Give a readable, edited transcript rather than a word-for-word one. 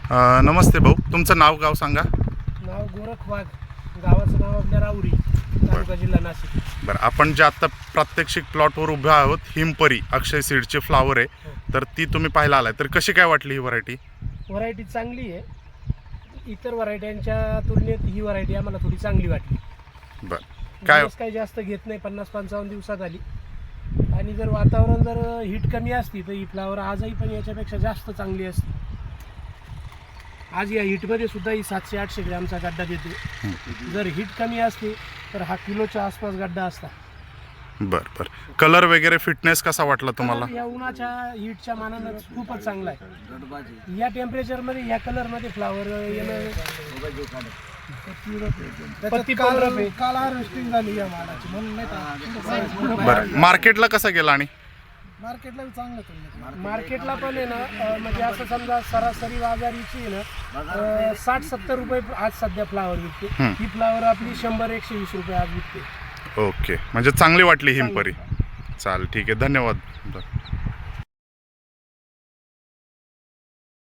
नमस्ते भाऊ, तुमचं नाव गाव सांगा. नाव गोरख वाघ, गावाचं नाव आपल्या राऊरी, तालुका जिल्हा नाशिक. बरं, आपण जे आत्ता प्रात्यक्षिक प्लॉटवर उभे आहोत, हिमपरी अक्षय सीडचे फ्लावर आहे, तर ती तुम्ही पाहायला आलाय, तर कशी काय वाटली ही व्हरायटी? व्हरायटी चांगली आहे. इतर व्हरायट्यांच्या तुलनेत ही व्हरायटी आम्हाला थोडी चांगली वाटली. बरं, काय काही जास्त घेत नाही, 50-55 दिवसात आली. आणि जर वातावरण जर हीट कमी असती तर ही फ्लावर आजही पण याच्यापेक्षा जास्त चांगली असते. आज या हीटमध्ये सुद्धा ही 700-800 ग्रॅमचा गड्डा देते. जर हीट कमी असते तर हा किलोच्या आसपास गड्डा असता. बरं बरं, कलर वगैरे फिटनेस कसा वाटला तुम्हाला? या उन्हाच्या हीटच्या मानानं खूपच चांगला आहे. या टेम्परेचरमध्ये या कलरमध्ये फ्लावर येणं काल हार्वेस्टिंग झाली या मालाची, म्हणून नाही का. बरं, मार्केटला कसा गेला? आणि मार्केटला चांगलं, मार्केटला पण आहे ना, म्हणजे असं समजा सरासरी बाजारीची आहे ना 60-70 रुपये आज सध्या फ्लावर विकते. ही फ्लावर आपली 100-120 रुपये आज विकते. ओके, म्हणजे चांगली वाटली हिमपरी. चालेल, ठीक आहे, धन्यवाद.